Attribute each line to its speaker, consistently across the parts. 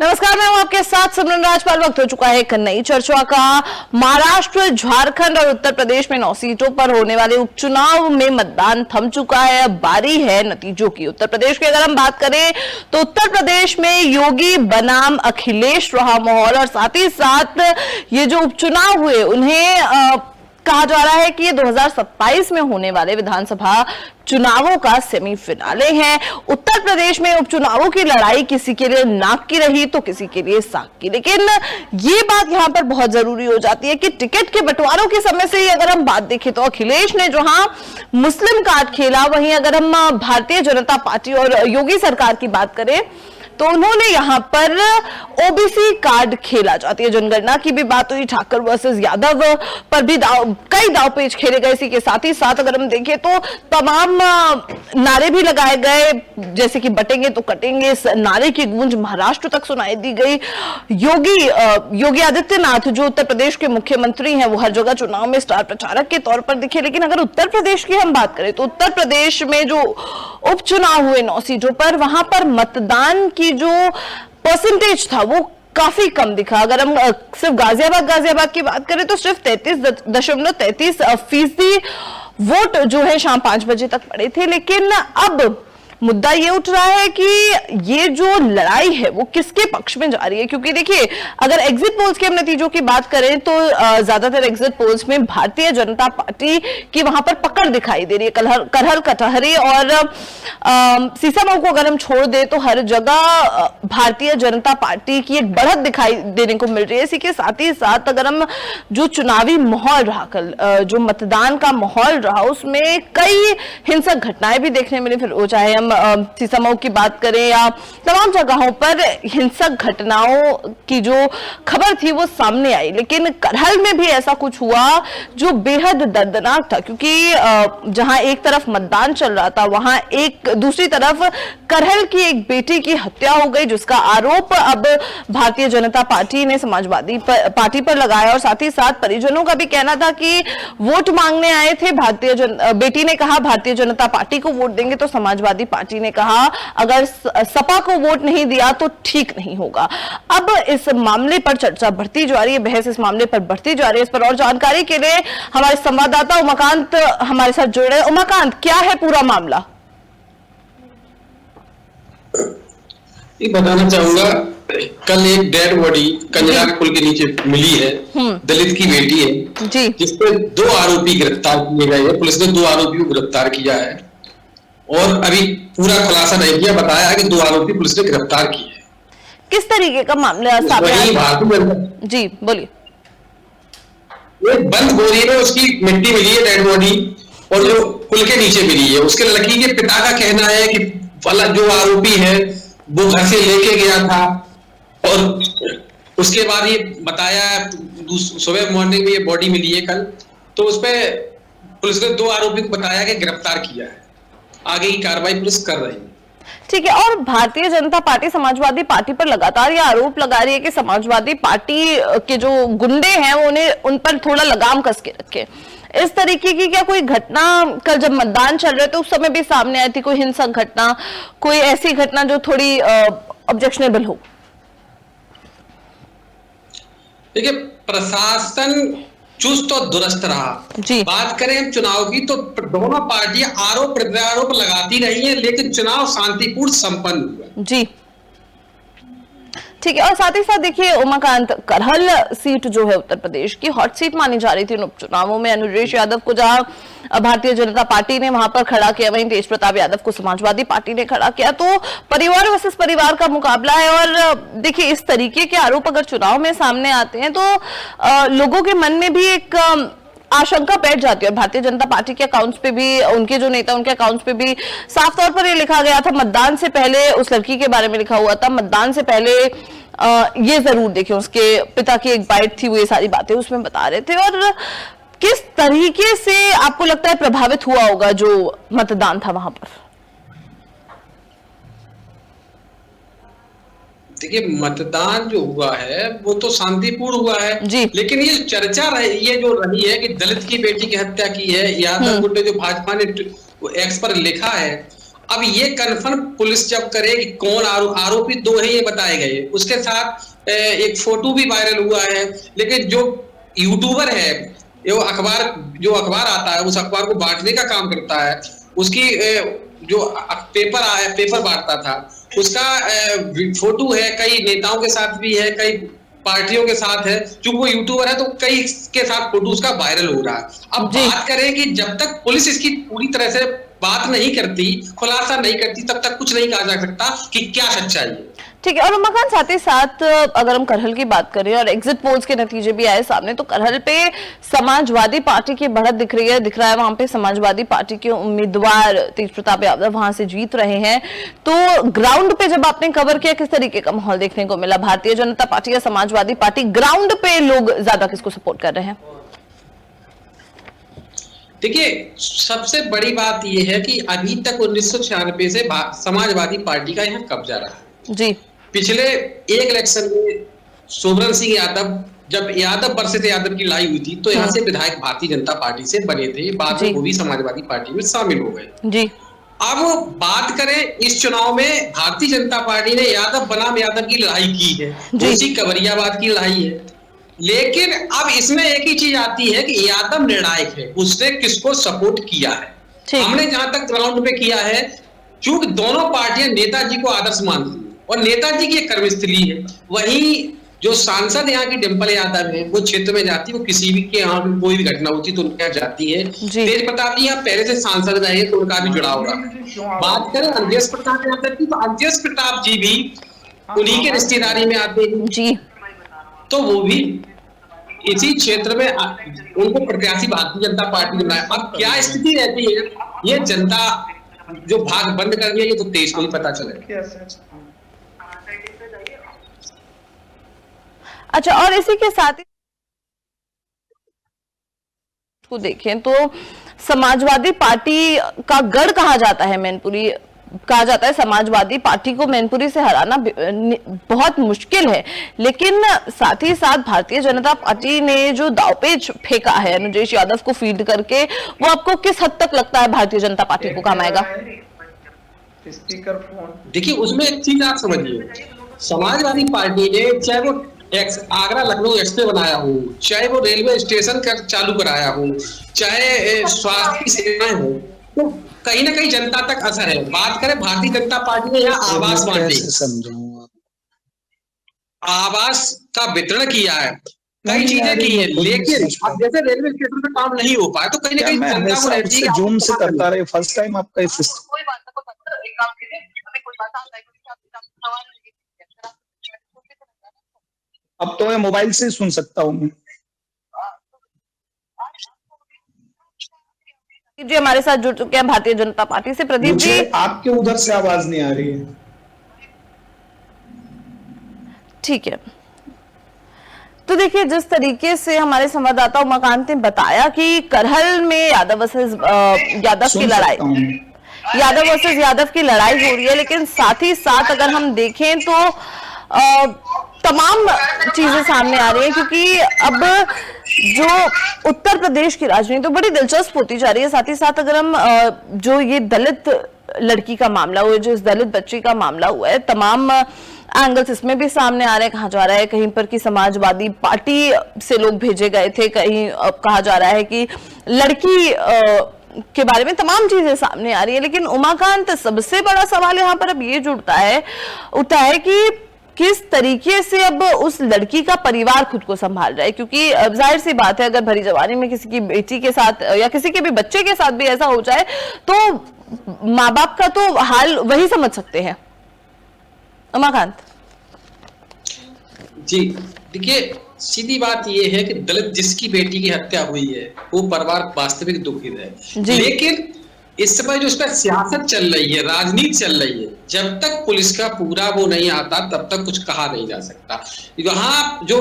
Speaker 1: नमस्कार, मैं हूं आपके साथ सिमरन राजपाल। वक्त हो चुका है एक नई चर्चा का। महाराष्ट्र, झारखंड और उत्तर प्रदेश में 9 सीटों पर होने वाले उपचुनाव में मतदान थम चुका है। अब बारी है नतीजों की। उत्तर प्रदेश की अगर हम बात करें तो उत्तर प्रदेश में योगी बनाम अखिलेश रहा माहौल, और साथ ही साथ ये जो उपचुनाव हुए उन्हें कहा जा रहा है कि ये 2027 में होने वाले विधानसभा चुनावों का सेमीफिनाले है। उत्तर प्रदेश में उपचुनावों की लड़ाई किसी के लिए नाक की रही तो किसी के लिए साग की, लेकिन ये बात यहां पर बहुत जरूरी हो जाती है कि टिकट के बंटवारों के समय से ही अगर हम बात देखें तो अखिलेश ने जहां मुस्लिम कार्ड खेला, वहीं अगर हम भारतीय जनता पार्टी और योगी सरकार की बात करें तो उन्होंने यहां पर ओबीसी कार्ड खेला। जातीय जनगणना की भी बात हुई, ठाकर वर्सेस यादव पर भी कई दावपेच खेले गए। इसी के साथ ही साथ अगर हम देखें तो तमाम नारे भी लगाए गए, जैसे कि बटेंगे तो कटेंगे। इस नारे की गूंज महाराष्ट्र तक सुनाई दी गई। योगी आदित्यनाथ जो उत्तर प्रदेश के मुख्यमंत्री हैं, वो हर जगह चुनाव में स्टार प्रचारक के तौर पर दिखे। लेकिन अगर उत्तर प्रदेश की हम बात करें तो उत्तर प्रदेश में जो उपचुनाव हुए 9 सीटों पर, वहां पर मतदान की जो परसेंटेज था वो काफी कम दिखा। अगर हम सिर्फ गाजियाबाद की बात करें तो सिर्फ 33.33% वोट जो है शाम 5 बजे तक पड़े थे। लेकिन अब मुद्दा ये उठ रहा है कि ये जो लड़ाई है वो किसके पक्ष में जा रही है, क्योंकि देखिए अगर एग्जिट पोल्स के हम नतीजों की बात करें तो ज्यादातर एग्जिट पोल्स में भारतीय जनता पार्टी की वहां पर पकड़ दिखाई दे रही है। करहल कटहरी और सीसामऊ को अगर हम छोड़ दे तो हर जगह भारतीय जनता पार्टी की एक बढ़त दिखाई देने को मिल रही है। इसी के साथ ही साथ अगर हम जो चुनावी माहौल रहा कल, जो मतदान का माहौल रहा, उसमें कई हिंसक घटनाएं भी देखने मिली। फिर वो चाहे हम सीसामऊ की बात करें या तमाम जगहों पर हिंसक घटनाओं की जो खबर थी वो सामने आई। लेकिन करहल में भी ऐसा कुछ हुआ जो बेहद दर्दनाक था, क्योंकि जहां एक तरफ मतदान चल रहा था वहां एक दूसरी तरफ करहल की एक बेटी की हत्या हो गई, जिसका आरोप अब भारतीय जनता पार्टी ने समाजवादी पार्टी पर लगाया। और साथ ही साथ परिजनों का भी कहना था कि वोट मांगने आए थे, बेटी ने कहा भारतीय जनता पार्टी को वोट देंगे, तो समाजवादी पार्टी ने कहा अगर सपा को वोट नहीं दिया तो ठीक नहीं होगा। अब इस मामले पर चर्चा बढ़ती जा रही है, बहस इस मामले पर बढ़ती जा रही है। इस पर और जानकारी के लिए हमारे संवाददाता उमाकांत हमारे साथ जुड़ रहे हैं। उमाकांत, क्या है पूरा मामला?
Speaker 2: ये बताना चाहूंगा, कल एक डेड बॉडी कंजरा के पुल के नीचे मिली है, दलित की बेटी है जी, जिसपे 2 आरोपी गिरफ्तार किए गए हैं। पुलिस ने 2 आरोपियों को गिरफ्तार किया है और अभी पूरा खुलासा नहीं किया, बताया है कि 2 आरोपी पुलिस ने गिरफ्तार किए हैं।
Speaker 1: किस तरीके का मामला सामने आया? जी बोलिए।
Speaker 2: एक बंद बोरी में उसकी मिट्टी मिली है, डेड बॉडी, और जो पुल के नीचे मिली है। उसके लड़की के पिता का कहना है कि वाला जो आरोपी है वो घर से लेके गया था, और उसके बाद ये बताया सुबह मॉर्निंग में ये बॉडी मिली है कल, तो उसपे पुलिस ने 2 आरोपी को बताया कि गिरफ्तार किया है। आगे की कार्रवाई पुलिस कर रही है।
Speaker 1: ठीक है। और भारतीय जनता पार्टी समाजवादी पार्टी पर लगातार ये आरोप लगा रही है कि समाजवादी पार्टी के जो गुंडे हैं वो उन्हें उन पर थोड़ा लगाम कस के रखे। इस तरीके की क्या कोई घटना कल जब मतदान चल रहे थे उस समय भी सामने आई थी? कोई हिंसक घटना, कोई ऐसी घटना जो थोड़ी ऑब्जेक्शनेबल हो?
Speaker 2: देखिए, प्रशासन चुस्त और दुरुस्त रहा जी। बात करें हम चुनाव की तो दोनों पार्टियां आरोप प्रत्यारोप लगाती रही हैं, लेकिन चुनाव शांतिपूर्ण संपन्न हुआ जी।
Speaker 1: ठीक है। और साथ ही साथ देखिए उमाकांत, करहल सीट जो है उत्तर प्रदेश की हॉट सीट मानी जा रही थी इन उपचुनावों में। अनुरेश यादव को जहां भारतीय जनता पार्टी ने वहां पर खड़ा किया, वहीं तेज प्रताप यादव को समाजवादी पार्टी ने खड़ा किया। तो परिवार वर्सेस परिवार का मुकाबला है। और देखिए इस तरीके के आरोप अगर चुनाव में सामने आते हैं तो लोगों के मन में भी एक आशंका बैठ जाती है। भारतीय जनता पार्टी के अकाउंट्स पे भी, उनके जो नेता उनके अकाउंट्स पे भी साफ तौर पर ये लिखा गया था, मतदान से पहले उस लड़की के बारे में लिखा हुआ था, मतदान से पहले ये जरूर देखें, उसके पिता की एक बाइट थी, वो ये सारी बातें उसमें बता रहे थे। और किस तरीके से आपको लगता है प्रभावित हुआ होगा जो मतदान था वहां पर?
Speaker 2: देखिए, मतदान जो हुआ है वो तो शांतिपूर्ण हुआ है जी। लेकिन ये चर्चा ये जो रही है कि दलित की बेटी की हत्या की है, यादव गुट ने जो भाजपा ने एक्स पर लिखा है, अब ये कन्फर्म पुलिस जब करे कि कौन आरोपी दो है ये बताए गए, उसके साथ एक फोटो भी वायरल हुआ है, लेकिन जो यूट्यूबर है, जो अखबार आता है, उस अखबार को बांटने का काम करता है, उसकी जो पेपर बांटता था, उसका फोटो है, कई नेताओं के साथ भी है, कई पार्टियों के साथ है, जो वो यूट्यूबर है तो कई के साथ फोटो उसका वायरल हो रहा है। अब बात करें कि जब तक पुलिस इसकी पूरी तरह से बात नहीं करती, खुलासा नहीं करती, तब तक कुछ नहीं कहा जा सकता कि क्या सच्चाई है।
Speaker 1: ठीक है। और उमाकांत, साथ ही साथ अगर हम करहल की बात करें और एग्जिट पोल्स के नतीजे भी आए सामने, तो करहल पे समाजवादी पार्टी की बढ़त दिख रहा है वहां पे समाजवादी पार्टी के उम्मीदवार तेज प्रताप यादव वहां से जीत रहे हैं। तो ग्राउंड पे जब आपने कवर किया, किस तरीके का माहौल देखने को मिला? भारतीय जनता पार्टी या समाजवादी पार्टी, ग्राउंड पे लोग ज्यादा किसको सपोर्ट कर रहे हैं?
Speaker 2: देखिए, सबसे बड़ी बात यह है कि अभी तक 1996 से समाजवादी पार्टी का यहाँ कब्जा रहा जी। पिछले एक इलेक्शन में सोबरन सिंह यादव, जब यादव वर्सेस यादव की लड़ाई हुई थी, तो यहाँ से विधायक भारतीय जनता पार्टी से बने थे, बाद में वो भी समाजवादी पार्टी में शामिल हो गए जी। अब बात करें इस चुनाव में, भारतीय जनता पार्टी ने यादव बनाम यादव की लड़ाई की है, उसी कवरियाबाद की लड़ाई है, लेकिन अब इसमें एक ही चीज आती है कि यादव निर्णायक है, उसने किसको सपोर्ट किया है। हमने जहां तक ग्राउंड पे किया है, चूंकि दोनों पार्टियां नेताजी को आदर्श मानती है और नेताजी की एक कर्मस्थली है, वहीं जो सांसद यहाँ की डिंपल यादव है, वो क्षेत्र में जाती है, वो किसी भी के यहाँ कोई भी घटना होती तो उनके यहाँ जाती है। तेज प्रताप जी यहाँ पहले से सांसद रहे तो उनका भी जुड़ाव रहा। बात करें अंजस प्रताप यादव की, तो अंजस प्रताप जी भी उन्हीं के रिश्तेदारी में आते हैं जी, तो वो भी इसी क्षेत्र में उनको प्रत्याशी भारतीय जनता पार्टी ने बनाया। अब क्या स्थिति रहती है, ये जनता जो भाग बंद कर दिया, ये तो देश को ही पता चले।
Speaker 1: अच्छा, और इसी के साथ ही को देखें तो समाजवादी पार्टी का गढ़ कहा जाता है मैनपुरी, कहा जाता है समाजवादी पार्टी को मैनपुरी से हराना बहुत मुश्किल है, लेकिन साथ ही साथ भारतीय जनता पार्टी ने जो दावपेच फेंका है अनुजेश यादव को फीड करके, वो आपको किस हद तक लगता है भारतीय जनता पार्टी को काम आएगा?
Speaker 2: स्पीकर फोन देखिए, उसमें एक चीज आप समझिए, समाजवादी पार्टी ने चाहे वो आगरा लखनऊ एक्सप्रेस बनाया हो, चाहे वो रेलवे स्टेशन चालू कराया हो, चाहे स्वास्थ्य की सेवाएं हो, तो कहीं ना कहीं जनता तक असर है। बात करें भारतीय जनता पार्टी ने यहाँ आवास बांटे, आवास का वितरण किया है, कई चीजें की है, लेकिन अब जैसे रेलवे स्टेशन पे काम नहीं हो पाया, तो कहीं ना कहीं जनता को रहती है
Speaker 3: जूम से करता रहे। फर्स्ट टाइम आपका इस अब तो मैं मोबाइल से सुन सकता हूँ मैं।
Speaker 1: जी हमारे साथ जुड़ चुके हैं भारतीय जनता पार्टी से प्रदीप जी।
Speaker 3: आपके उधर से आवाज नहीं आ रही है।
Speaker 1: ठीक है, तो देखिए जिस तरीके से हमारे संवाददाता उमाकांत ने बताया कि करहल में यादव वर्सेस यादव की लड़ाई, यादव वर्सेस यादव की लड़ाई हो रही है, लेकिन साथ ही साथ अगर हम देखें तो तमाम चीजें सामने आ रही है, क्योंकि अब जो उत्तर प्रदेश की राजनीति तो बड़ी दिलचस्प होती जा रही है। साथ ही साथ अगर हम जो ये दलित लड़की का मामला हुआ है, जो इस दलित बच्ची का मामला हुआ है, तमाम एंगल्स इसमें भी सामने आ रहे हैं। कहा जा रहा है कहीं पर कि समाजवादी पार्टी से लोग भेजे गए थे, कहीं कहा जा रहा है कि लड़की के बारे में तमाम चीजें सामने आ रही है। लेकिन उमाकांत, सबसे बड़ा सवाल यहाँ पर अब ये उठता है कि किस तरीके से अब उस लड़की का परिवार खुद को संभाल रहा है, क्योंकि जाहिर सी बात है अगर भरी जवानी में किसी की बेटी के साथ या किसी के भी बच्चे के साथ भी ऐसा हो जाए तो माँ बाप का तो हाल वही समझ सकते हैं। उमाकांत
Speaker 2: जी देखिए, सीधी बात यह है कि दलित जिसकी बेटी की हत्या हुई है वो परिवार वास्तविक दुखित है, लेकिन इस समय जो इसका सियासत चल रही है, राजनीति चल रही है, जब तक पुलिस का पूरा वो नहीं आता तब तक कुछ कहा नहीं जा सकता। यहाँ जो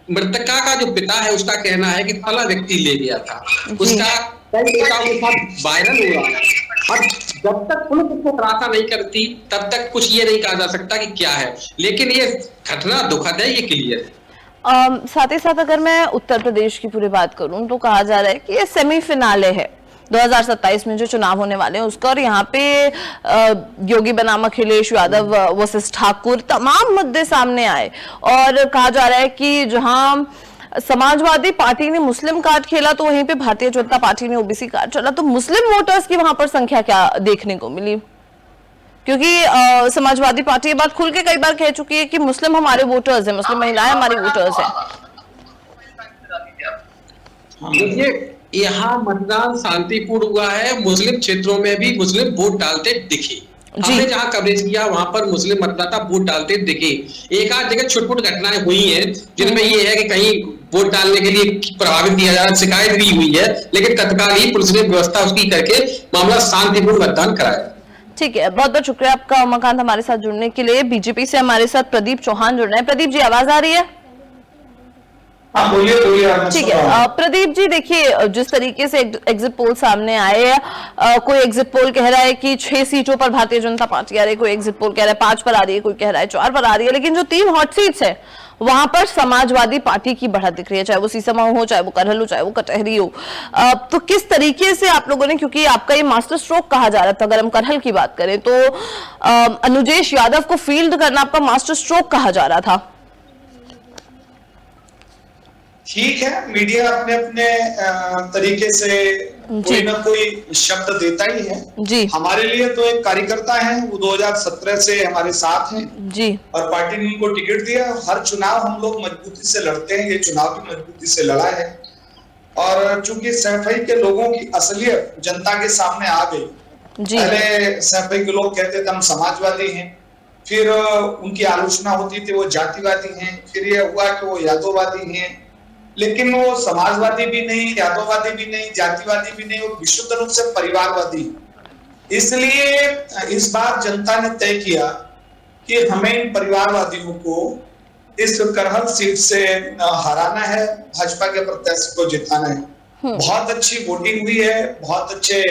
Speaker 2: मृतका का जो पिता है उसका कहना है कि फला व्यक्ति ले गया था, उसका कई नेताओं के साथ वायरल हो रहा है। और जब तक पुलिस उसको खुलासा नहीं करती तब तक कुछ ये नहीं कहा जा सकता कि क्या है, लेकिन ये घटना दुखद है, ये क्लियर है।
Speaker 1: साथ ही साथ अगर मैं उत्तर प्रदेश की पूरी बात करूं तो कहा जा रहा है कि ये सेमीफिनाले है, 2027 में जो चुनाव होने वाले हैं उसका, और यहाँ पे योगी बनाम अखिलेश यादव वर्सेस ठाकुर तमाम मुद्दे सामने आए और कहा जा रहा है कि जहां समाजवादी पार्टी ने मुस्लिम कार्ड खेला तो वहीं पे भारतीय जनता पार्टी ने ओबीसी कार्ड चला, तो मुस्लिम वोटर्स की वहां पर संख्या क्या देखने को मिली? क्योंकि समाजवादी पार्टी ये बात खुल के कई बार कह चुकी है कि मुस्लिम हमारे वोटर्स हैं, मुस्लिम महिलाएं हमारी वोटर्स हैं।
Speaker 2: देखिए, यहाँ मतदान शांतिपूर्ण हुआ है, मुस्लिम क्षेत्रों में भी मुस्लिम वोट डालते दिखे। हमने जहां कवरेज किया वहां पर मुस्लिम मतदाता वोट डालते दिखे। एक आध जगह छुटपुट घटनाएं हुई हैं जिनमें ये है कि कहीं वोट डालने के लिए प्रभावित किया जा रहा, शिकायत भी हुई है, लेकिन तत्काल ही पुलिस ने व्यवस्था उसकी करके मामला शांतिपूर्ण मतदान कराया।
Speaker 1: ठीक है, बहुत बहुत शुक्रिया आपका उमाकांत हमारे साथ जुड़ने के लिए। बीजेपी से हमारे साथ प्रदीप चौहान जुड़ रहे हैं। प्रदीप जी, आवाज आ रही है?
Speaker 3: हाँ, बोलिए।
Speaker 1: ठीक है प्रदीप जी, देखिए जिस तरीके से एग्जिट पोल सामने आए हैं, कोई एग्जिट पोल कह रहा है कि 6 सीटों पर भारतीय जनता पार्टी आ रही है, कोई एग्जिट पोल कह रहा है 5 पर आ रही है, कोई कह रहा है 4 पर आ रही है, लेकिन जो 3 हॉट सीट्स है वहां पर समाजवादी पार्टी की बढ़त दिख रही है, चाहे वो सीसमाऊ हो, चाहे वो करहल हो, चाहे वो कटहरी हो। तो किस तरीके से आप लोगों ने, क्योंकि आपका ये मास्टर स्ट्रोक कहा जा रहा था, अगर हम करहल की बात करें तो अनुजेश यादव को फील्ड करना आपका मास्टर स्ट्रोक कहा जा रहा था।
Speaker 4: ठीक है, मीडिया अपने अपने तरीके से कोई ना कोई शब्द देता ही है
Speaker 1: जी।
Speaker 4: हमारे लिए तो एक कार्यकर्ता है, वो 2017 से हमारे साथ हैं
Speaker 1: जी, और
Speaker 4: पार्टी ने उनको टिकट दिया। हर चुनाव हम लोग मजबूती से लड़ते हैं, ये चुनाव भी मजबूती से लड़ा है। और चूंकि सैफई के लोगों की असलियत जनता के सामने आ गई, पहले सैफई के लोग कहते थे हम समाजवादी हैं, फिर उनकी आलोचना होती थी वो जातिवादी हैं, फिर ये हुआ कि वो यादववादी हैं, लेकिन वो समाजवादी भी नहीं, यादववादी भी नहीं, जातिवादी भी नहीं, वो विशुद्ध रूप से परिवारवादी। इसलिए इस बार जनता ने तय किया कि हमें इन परिवारवादियों को इस करहल सीट से हराना है, भाजपा के प्रत्याशी को जिताना है। बहुत अच्छी वोटिंग हुई है, बहुत अच्छे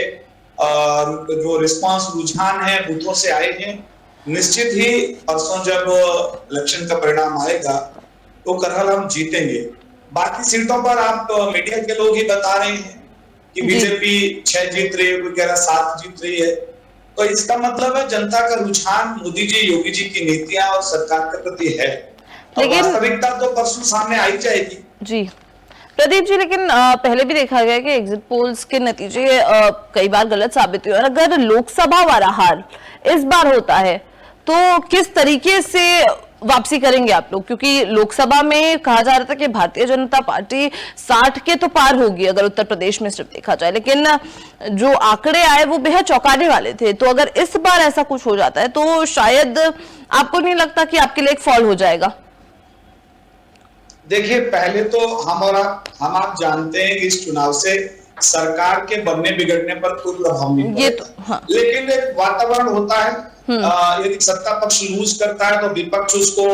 Speaker 4: जो रिस्पांस रुझान है बूथों से आए हैं। निश्चित ही परसों जब इलेक्शन का परिणाम आएगा तो करहल हम जीतेंगे। बाकी सीटों पर आप मीडिया के लोग ही बता रहे हैं कि बीजेपी 6 जीत रही है, कोई कह रहा 7 जीत रही है, तो इसका मतलब है जनता का रुझान मोदी जी, योगी जी की नीतियां और सरकार के प्रति है। लेकिन वास्तविकता तो परसों सामने आई जाएगी।
Speaker 1: जी प्रदीप जी, लेकिन पहले भी देखा गया कि एग्जिट पोल्स के नतीजे कई बार गलत साबित हुए, और अगर लोकसभा वाला हाल इस बार होता है तो किस तरीके से वापसी करेंगे आप लोग? क्योंकि लोकसभा में कहा जा रहा था कि भारतीय जनता पार्टी 60 के तो पार होगी अगर उत्तर प्रदेश में सिर्फ देखा जाए, लेकिन जो आंकड़े आए वो बेहद चौंकाने वाले थे। तो अगर इस बार ऐसा कुछ हो जाता है तो शायद आपको नहीं लगता कि आपके लिए एक फॉल हो जाएगा?
Speaker 4: देखिए, पहले तो हम आप जानते हैं कि इस चुनाव से सरकार के बनने बिगड़ने पर कोई प्रभाव नहीं पड़ेगा, तो हाँ। लेकिन एक वातावरण होता है, यदि सत्ता पक्ष लूज करता है तो विपक्ष उसको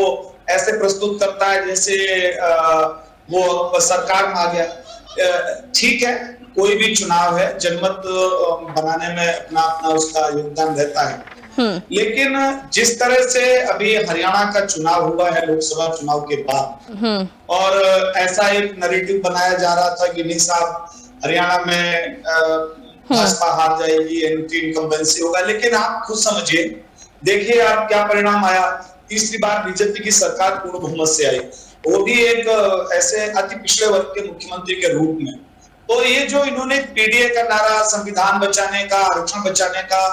Speaker 4: ऐसे प्रस्तुत करता है जैसे वो सरकार में आ गया। ठीक है, कोई भी चुनाव है, जनमत बनाने में अपना उसका योगदान रहता है, लेकिन जिस तरह से अभी हरियाणा का चुनाव हुआ है लोकसभा चुनाव के बाद, और ऐसा एक नैरेटिव बनाया जा रहा था कि नहीं साहब हरियाणा में भाजपा हार जाएगी, एंटी इनकम्बेंसी होगा, लेकिन आप खुद समझिए, देखिए आप क्या परिणाम आया। तीसरी बार बीजेपी की सरकार पूर्ण बहुमत से आई, वो भी एक ऐसे अति पिछड़े वर्ग के मुख्यमंत्री के रूप में। तो ये जो इन्होंने पीडीए का नारा, संविधान बचाने का, आरक्षण बचाने का,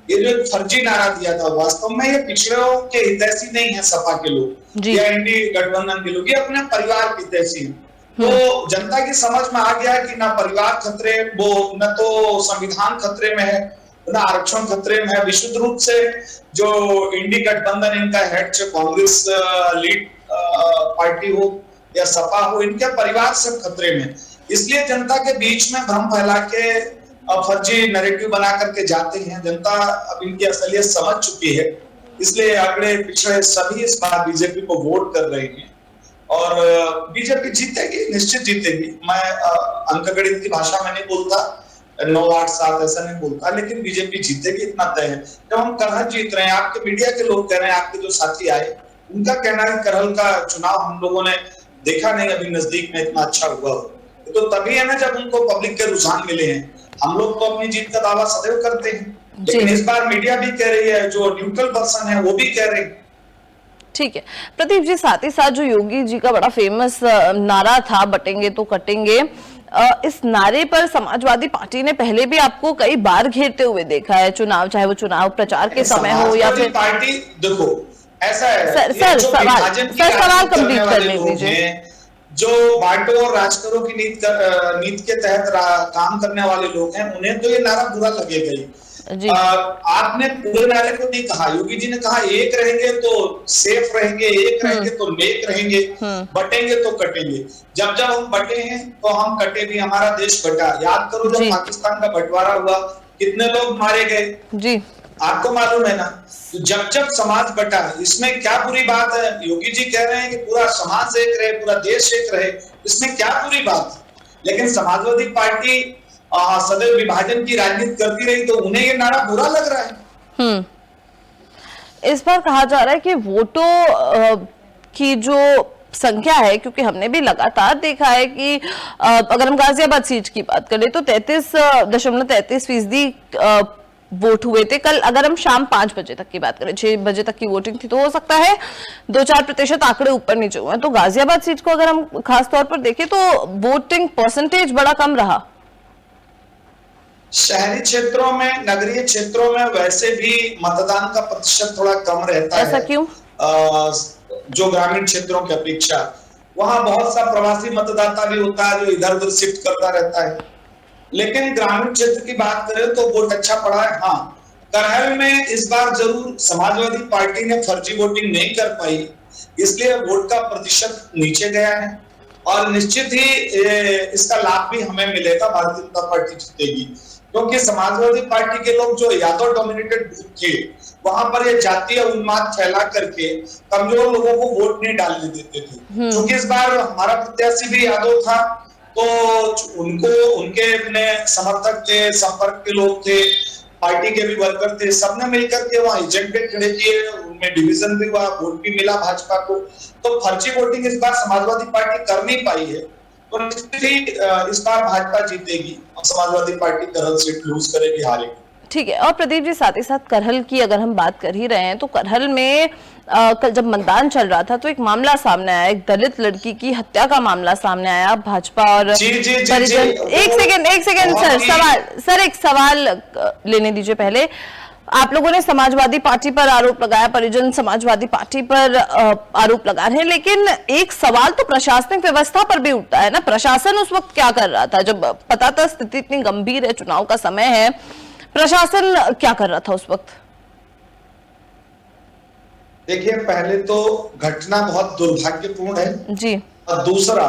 Speaker 4: ये जो फर्जी नारा दिया था, वास्तव में ये पिछड़ों के हितैषी नहीं है सपा के लोग या इंडी गठबंधन के लोग, ये अपने परिवार के हितैषी है। तो जनता की समझ में आ गया कि ना परिवार खतरे, वो न तो संविधान खतरे में है, ना आरक्षण खतरे में है। विशुद्ध रूप से जो इंडी गठबंधन, इनका हेड से कांग्रेस लीड पार्टी हो या सपा हो, इनके परिवार सब खतरे में। इसलिए जनता के बीच में भ्रम फैला के फर्जी नैरेटिव बना करके जाते हैं। जनता अब इनकी असलियत समझ चुकी है, इसलिए आंकड़े पिछड़े सभी इस बार बीजेपी को वोट कर रहे हैं और बीजेपी जीतेगी, निश्चित जीतेगी। मैं अंकगणित की भाषा में नहीं बोलता, 9, 8, 7 ऐसा नहीं बोलता, लेकिन बीजेपी जीतेगी इतना तय है। जब हम करहल जीत रहे हैं, आपके मीडिया के लोग कह रहे हैं, आपके जो साथी आए उनका कहना है करहल का चुनाव हम लोगों ने देखा नहीं अभी नजदीक में इतना अच्छा हुआ हो, तो तभी है ना जब उनको पब्लिक के रुझान मिले हैं। हम लोग तो अपनी जीत का दावा सदैव करते हैं, लेकिन इस बार मीडिया भी कह रही है, जो न्यूट्रल पर्सन है वो भी कह रहे हैं।
Speaker 1: ठीक है प्रदीप जी, साथ ही साथ जो योगी जी का बड़ा फेमस नारा था, बटेंगे तो कटेंगे, इस नारे पर समाजवादी पार्टी ने पहले भी आपको कई बार घेरते हुए देखा है, चुनाव, चाहे वो चुनाव प्रचार के समय हो या फिर
Speaker 4: पार्टी। देखो ऐसा है,
Speaker 1: सवाल कंप्लीट करने दीजिए।
Speaker 4: जो बांटो और राज करो की नीति के तहत काम करने वाले लोग हैं, उन्हें तो ये नारा बुरा लगेगा ही। आपने पूरे नारे को नहीं कहा, योगी जी ने कहा एक रहेंगे तो सेफ रहेंगे, एक रहेंगे तो नेक रहेंगे, बटेंगे तो कटेंगे। जब जब हम बटे हैं तो हम कटे भी, हमारा देश बटा। याद करो जब पाकिस्तान का बंटवारा हुआ, कितने लोग मारे गए जी, आपको मालूम है ना। तो जब जब समाज बटा, इसमें क्या बुरी बात है? योगी जी कह रहे हैं कि पूरा समाज एक रहे, पूरा देश एक रहे, इसमें क्या बुरी बात है? लेकिन समाजवादी पार्टी सदैव विभाजन की राजनीति करती रही, तो उन्हें ये नारा बुरा लग रहा है।
Speaker 1: इस बार कहा जा रहा है कि वोटों की जो संख्या है, क्योंकि हमने भी लगातार देखा है कि अगर हम गाजियाबाद सीट की बात करें तो 33.33% वोट हुए थे कल। अगर हम शाम 5 बजे तक की बात करें, 6 बजे तक की वोटिंग थी, तो हो सकता है 2-4% आंकड़े ऊपर नीचे हुए। तो गाजियाबाद सीट को अगर हम खास तौर पर देखें तो वोटिंग परसेंटेज बड़ा कम रहा।
Speaker 4: शहरी क्षेत्रों में, नगरीय क्षेत्रों में वैसे भी मतदान का प्रतिशत थोड़ा कम रहता है।
Speaker 1: ऐसा क्यों?
Speaker 4: जो ग्रामीण क्षेत्रों की अपेक्षा, वहां बहुत सा प्रवासी मतदाता भी होता है जो इधर उधर शिफ्ट करता रहता है। लेकिन ग्रामीण क्षेत्र की बात करें तो वोट अच्छा पड़ा है। हाँ, करहल में इस बार जरूर समाजवादी पार्टी ने फर्जी वोटिंग नहीं कर पाई, इसलिए वोट का प्रतिशत नीचे गया है और निश्चित ही इसका लाभ भी हमें मिलेगा, भारतीय जनता पार्टी जीतेगी। क्योंकि समाजवादी पार्टी के लोग जो यादव डोमिनेटेड बूथ थे, वहां पर ये जातीय उन्माद फैला करके कमजोर लोगों को वोट नहीं डालने देते थे। क्योंकि इस बार हमारा प्रत्याशी भी यादव था, तो उनको, उनके अपने समर्थक थे, संपर्क के लोग थे, पार्टी के भी वर्कर थे, सबने मिलकर के वहां एजेंट पे खड़े किए, उनमें डिवीजन भी हुआ, वोट भी मिला भाजपा को। तो फर्जी वोटिंग इस बार समाजवादी पार्टी कर नहीं पाई है, तो निश्चित ही इस बार भाजपा जीतेगी और Samajwadi party Karhal seat lose करेगी, हारेगी।
Speaker 1: ठीक है। और प्रदीप जी, साथ ही साथ करहल की अगर हम बात कर ही रहे हैं तो करहल में कल जब मतदान चल रहा था तो एक मामला सामने आया, एक दलित लड़की की हत्या का मामला सामने आया। भाजपा और परिजन, एक सेकंड सर एक सवाल लेने दीजिए पहले। आप लोगों ने समाजवादी पार्टी पर आरोप लगाया, परिजन समाजवादी पार्टी पर आरोप लगा रहे हैं, लेकिन एक सवाल तो प्रशासनिक व्यवस्था पर भी उठता है ना। प्रशासन उस वक्त क्या कर रहा था जब पता था स्थिति इतनी गंभीर है, चुनाव का समय है? प्रशासन क्या कर रहा था उस वक्त?
Speaker 4: देखिए, पहले तो घटना बहुत दुर्भाग्यपूर्ण है
Speaker 1: जी, और
Speaker 4: दूसरा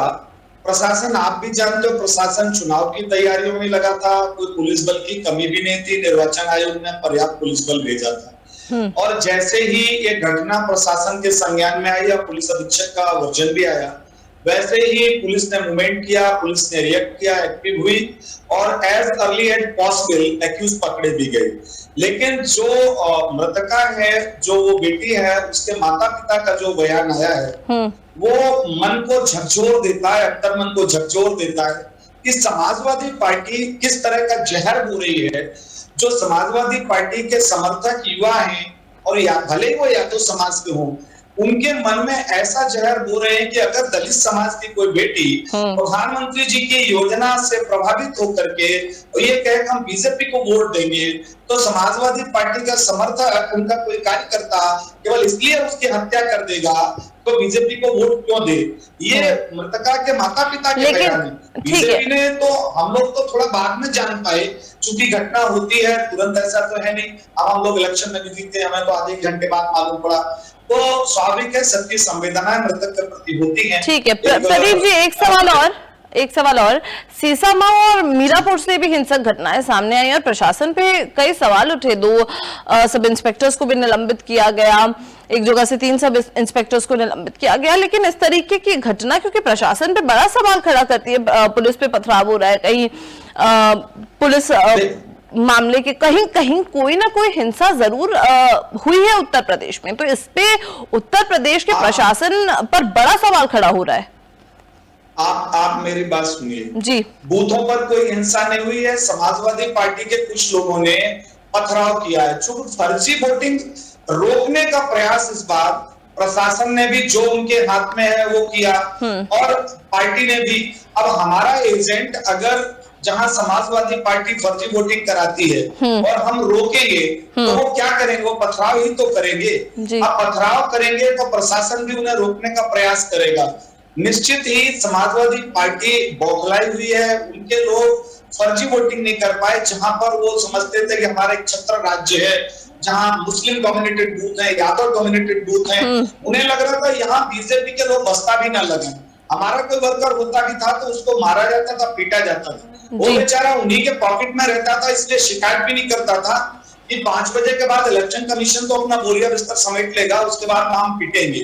Speaker 4: प्रशासन, आप भी जानते हो, प्रशासन चुनाव की तैयारियों में लगा था, कोई पुलिस बल की कमी भी नहीं थी, निर्वाचन आयोग ने पर्याप्त पुलिस बल भेजा था। और जैसे ही ये घटना प्रशासन के संज्ञान में आई या पुलिस अधीक्षक का वर्जन भी आया, वैसे ही पुलिस ने मूवमेंट किया, पुलिस ने रिएक्ट किया, एक्टिव हुई और as early as possible accused पकड़े भी गए। लेकिन जो मृतका है, जो वो बेटी है, उसके माता पिता का जो बयान आया है वो मन को झकझोर देता है, अक्सर मन को झकझोर देता है कि समाजवादी पार्टी किस तरह का जहर बो रही है। जो समाजवादी पार्टी के समर्थक युवा हैं और या भले वो यादव समाज के हों, उनके मन में ऐसा जहर बो रहे हैं कि अगर दलित समाज की कोई बेटी प्रधानमंत्री जी की योजना से प्रभावित होकर के ये कहे हम बीजेपी को वोट देंगे, तो समाजवादी पार्टी का समर्थक, उनका कोई कार्यकर्ता केवल इसलिए उसकी हत्या कर देगा तो बीजेपी को वोट क्यों दे? ये मृतका के माता पिता के बयान है। बीजेपी ने तो, हम लोग तो थोड़ा बाद में जान पाए, चूंकि घटना होती है तुरंत, ऐसा तो है नहीं। अब हम लोग इलेक्शन में भी जीते, हमें तो आधे घंटे बाद मालूम पड़ा, तो स्वाभाविक है, सबकी संवेदनाएं मृतक के प्रति होती हैं। ठीक है
Speaker 1: प्रदीप जी, एक सवाल और सीसामा और मीरापुर से भी हिंसक घटनाएं सामने आई और प्रशासन पे कई सवाल उठे। 2 सब इंस्पेक्टर्स को भी निलंबित किया गया, एक जगह से 3 सब इंस्पेक्टर्स को निलंबित किया गया। लेकिन इस तरीके की घटना क्योंकि प्रशासन पे बड़ा सवाल खड़ा करती है, पुलिस पे पथराव हो रहा है, कहीं पुलिस मामले के कहीं कहीं कोई ना कोई हिंसा जरूर हुई है उत्तर प्रदेश में, तो इस पे उत्तर प्रदेश के प्रशासन पर बड़ा सवाल खड़ा हो रहा है।
Speaker 4: आप मेरी बात सुनिए
Speaker 1: जी।
Speaker 4: बूथों पर कोई हिंसा नहीं हुई है। समाजवादी पार्टी के कुछ लोगों ने पथराव किया है। चूंकि फर्जी वोटिंग रोकने का प्रयास इस बार प्रशासन ने भी जो उनके हाथ में है वो किया और पार्टी ने भी। अब हमारा एजेंट अगर जहां समाजवादी पार्टी फर्जी वोटिंग कराती है और हम रोकेंगे तो वो क्या करेंगे? वो पथराव ही तो करेंगे। अब पथराव करेंगे तो प्रशासन भी उन्हें रोकने का प्रयास करेगा। निश्चित ही समाजवादी पार्टी बौखलाई हुई है। उनके लोग फर्जी वोटिंग नहीं कर पाए। जहां पर वो समझते थे कि हमारा एक छत्र राज्य है जहां मुस्लिम डोमिनेटेड बूथ है, यादव डोमिनेटेड बूथ है, उन्हें लग रहा था यहाँ बीजेपी के लोग बस्ता भी ना लगे। हमारा कोई वर्कर होता भी था तो उसको मारा जाता था, पीटा जाता था। वो बेचारा उन्हीं के पॉकेट में रहता था, इसलिए शिकायत भी नहीं करता था कि 5 बजे के बाद इलेक्शन कमीशन तो अपना बोरिया बिस्तर समेट लेगा, उसके बाद हम पीटेंगे।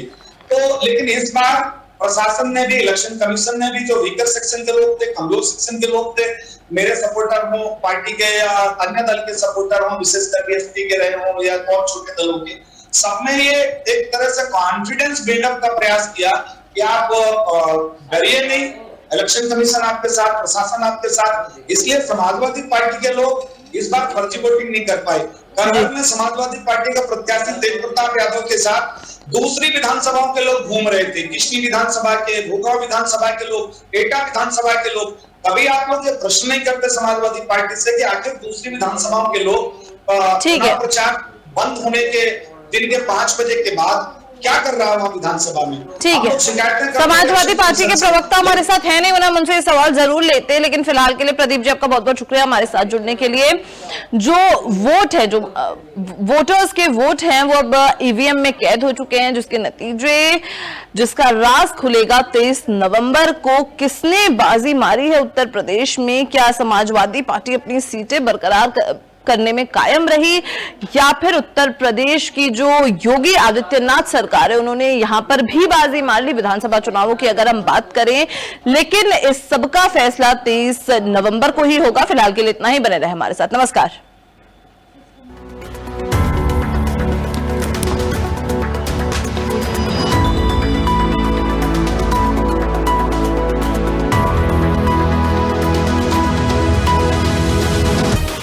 Speaker 4: तो लेकिन इस बार प्रशासन ने भी, इलेक्शन कमीशन ने भी, जो वीकर सेक्शन के लोग थे, कमजोर सेक्शन के लोग थे, मेरे सपोर्टर हो, पार्टी के या अन्य दल के सपोर्टर हो, विशेषकर बीएसपी के रहे हो या और छोटे दलों के, सब में ये एक तरह से कॉन्फिडेंस बिल्डअप का प्रयास किया कि आप डरिए नहीं, इलेक्शन कमीशन आपके साथ, प्रशासन आपके साथ। इसलिए समाजवादी पार्टी के लोग इस बार फर्जी वोटिंग नहीं कर पाए। करनाल में समाजवादी पार्टी का प्रत्याशी तेज प्रताप यादव के साथ दूसरी विधानसभाओं के लोग घूम रहे थे। किशनी विधानसभा के, भोगांव विधानसभा के लोग, एटा विधानसभा के लोग। कभी आप लोग ये प्रश्न नहीं करते समाजवादी पार्टी से कि आखिर दूसरी विधानसभाओं के लोग चुनाव प्रचार बंद होने के दिन के 5 बजे के बाद क्या कर रहा है वहां विधानसभा में?
Speaker 1: ठीक है, समाजवादी पार्टी के प्रवक्ता हमारे साथ है नहीं, वरना मुझसे ये सवाल जरूर लेते हैं। लेकिन फिलहाल के लिए प्रदीप जी आपका बहुत बहुत शुक्रिया हमारे साथ जुड़ने के लिए। जो वोट है, जो वोटर्स के वोट हैं, वो अब ईवीएम में कैद हो चुके हैं, जिसके नतीजे, जिसका राज खुलेगा 23 नवंबर को। किसने बाजी मारी है उत्तर प्रदेश में? क्या समाजवादी पार्टी अपनी सीटें बरकरार करने में कायम रही, या फिर उत्तर प्रदेश की जो योगी आदित्यनाथ सरकार है उन्होंने यहां पर भी बाजी मार ली विधानसभा चुनावों की, अगर हम बात करें। लेकिन इस सब का फैसला 23 नवंबर को ही होगा। फिलहाल के लिए इतना ही, बने रहे हमारे साथ। नमस्कार।